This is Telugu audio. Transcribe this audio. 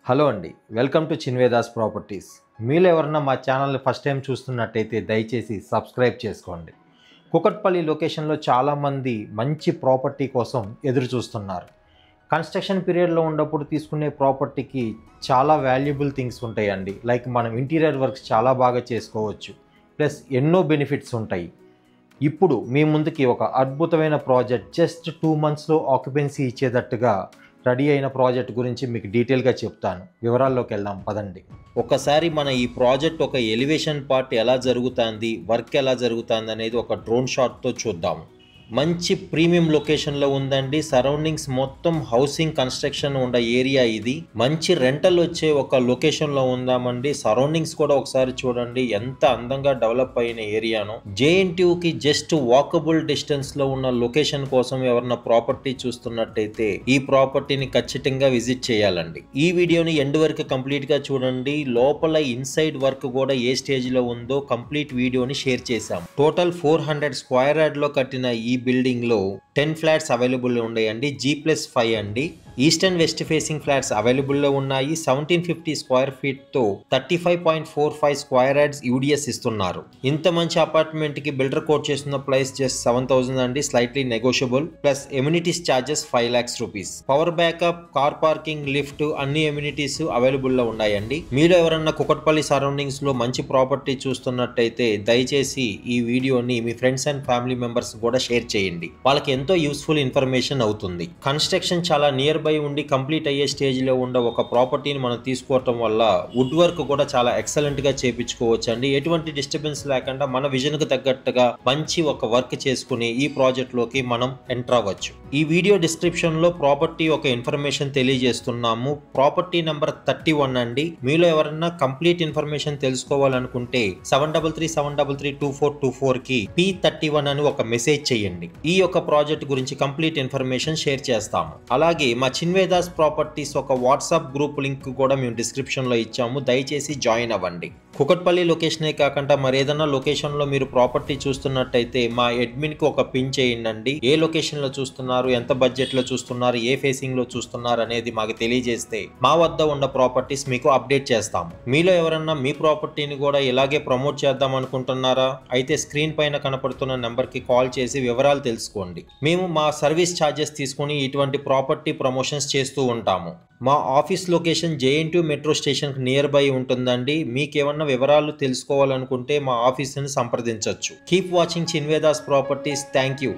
హలో అండి, వెల్కమ్ టు చిన్వేదాస్ ప్రాపర్టీస్. మీలో ఎవరన్నా మా ఛానల్ని ఫస్ట్ టైం చూస్తున్నట్టయితే దయచేసి సబ్స్క్రైబ్ చేసుకోండి. కూకట్పల్లి లొకేషన్లో చాలామంది మంచి ప్రాపర్టీ కోసం ఎదురు చూస్తున్నారు. కన్స్ట్రక్షన్ పీరియడ్లో ఉన్నప్పుడు తీసుకునే ప్రాపర్టీకి చాలా వాల్యుబుల్ థింగ్స్ ఉంటాయండి. లైక్ మనం ఇంటీరియర్ వర్క్స్ చాలా బాగా చేసుకోవచ్చు, ప్లస్ ఎన్నో బెనిఫిట్స్ ఉంటాయి. ఇప్పుడు మీ ముందుకి ఒక అద్భుతమైన ప్రాజెక్ట్ జస్ట్ 2 monthsలో ఆక్యుపెన్సీ ఇచ్చేటట్టుగా రెడీ అయిన ప్రాజెక్ట్ గురించి మీకు డీటెయిల్గా చెప్తాను. వివరాల్లోకి వెళ్దాం పదండి. ఒకసారి మన ఈ ప్రాజెక్ట్ ఒక ఎలివేషన్ పార్ట్ ఎలా జరుగుతుంది, వర్క్ ఎలా జరుగుతుంది అనేది ఒక డ్రోన్ షాట్తో చూద్దాము. మంచి ప్రీమియం లొకేషన్లో ఉందండి. సరౌండింగ్స్ మొత్తం హౌసింగ్ కన్స్ట్రక్షన్ ఉన్న ఏరియా ఇది. మంచి రెంటల్ వచ్చే ఒక లొకేషన్లో ఉందామండి. సరౌండింగ్స్ కూడా ఒకసారి చూడండి, ఎంత అందంగా డెవలప్ అయిన ఏరియాను. JNTUకి జస్ట్ వాకబుల్ డిస్టెన్స్లో ఉన్న లొకేషన్ కోసం ఎవరన్నా ప్రాపర్టీ చూస్తున్నట్టయితే ఈ ప్రాపర్టీని ఖచ్చితంగా విజిట్ చేయాలండి. ఈ వీడియోని ఎండ్ వరకు కంప్లీట్గా చూడండి. లోపల ఇన్సైడ్ వర్క్ కూడా ఏ స్టేజ్లో ఉందో కంప్లీట్ వీడియోని షేర్ చేశాం. టోటల్ 400 స్క్వేర్ యార్డ్లో కట్టిన ఈ బిల్డింగ్ లో 10 ఫ్లాట్స్ అవైలబుల్ ఉన్నాయండి. G+5 అండి. East and west facing flats available లో ఉన్నాయి. 1750 స్క్వేర్ ఫీట్ తో 35.45 స్క్వేర్ యార్డ్స్ UDS ఇస్తున్నారు. ఇంత మంచి అపార్ట్మెంట్ కి బిల్డర్ కోట్ చేస్తున్న ప్రైస్ జస్ట్ 7,000 అండి, slightly negotiable. Plus amenities charges 5 lakhs rupees. Power backup, car parking, lift అన్ని ఎమ్యూనిటీస్ అవైలబుల్ లో ఉన్నాయండి. మీరు ఎవరన్నా కుకట్పల్లి సరౌండింగ్స్ లో మంచి ప్రాపర్టీ చూస్తున్నట్టయితే దయచేసి ఈ వీడియోని మీ ఫ్రెండ్స్ అండ్ ఫ్యామిలీ మెంబర్స్ కూడా షేర్ చేయండి. వాళ్ళకి ఎంతో యూస్ఫుల్ ఇన్ఫర్మేషన్ అవుతుంది. కన్స్ట్రక్షన్ చాలా నియర్ బై ఉండి కంప్లీట్ అయ్యే స్టేజ్ లో ఉండే ఒక ప్రాపర్టీని మనం తీసుకోవటం వల్ల వుడ్ వర్క్ కూడా చాలా ఎక్సలెంట్ గా చేపించుకోవచ్చు అండి. ఎటువంటి డిస్టర్బెన్స్ లేకుండా మన విజన్ కు తగ్గట్టుగా మంచి ఒక వర్క్ చేసుకుని ఈ ప్రాజెక్ట్ లోకి మనం ఎంటర్ అవ్వచ్చు. ఈ వీడియో డిస్క్రిప్షన్ లో ప్రాపర్టీ ఒక ఇన్ఫర్మేషన్ తెలియజేస్తున్నాము. ప్రాపర్టీ నెంబర్ 31 అండి. మీలో ఎవరన్నా కంప్లీట్ ఇన్ఫర్మేషన్ తెలుసుకోవాలనుకుంటే 7337332424 కి P31 అని ఒక మెసేజ్ చేయండి. ఈ యొక్క ప్రాజెక్ట్ గురించి కంప్లీట్ ఇన్ఫర్మేషన్ షేర్ చేస్తాము. అలాగే మా చిన్వేదాస్ ప్రాపర్టీస్ ఒక వాట్సాప్ గ్రూప్ లింక్ కూడా మేము డిస్క్రిప్షన్ లో ఇచ్చాము, దయచేసి జాయిన్ అవ్వండి. కుకట్పల్లి లొకేషనే కాకుండా మరేదన్నా లొకేషన్ లో మీరు ప్రాపర్టీ చూస్తున్నట్టయితే మా అడ్మిన్ కి ఒక పిన్ చేయండి. ఏ లొకేషన్ లో చూస్తున్నారు, ఎంత బడ్జెట్ లో చూస్తున్నారు, ఏ ఫేసింగ్ లో చూస్తున్నారు అనేది మాకు తెలియజేస్తే మా వద్ద ఉన్న ప్రాపర్టీస్ మీకు అప్డేట్ చేస్తాము. మీలో ఎవరన్నా మీ ప్రాపర్టీని కూడా ఇలాగే ప్రమోట్ చేద్దాం అనుకుంటున్నారా? అయితే స్క్రీన్ పైన కనపడుతున్న నెంబర్ కి కాల్ చేసి వివరాలు తెలుసుకోండి. మేము మా సర్వీస్ ఛార్జెస్ తీసుకుని ఇటువంటి ప్రాపర్టీ ప్రమోషన్స్ చేస్తూ ఉంటాము. మా office location JNTU metro station near by ఉంటుందండి. మీకేమన్నా వివరాలు తెలుసుకోవాలనుకుంటే మా ఆఫీస్ని సంప్రదించవచ్చు. Keep watching Chinvedas properties. Thank you.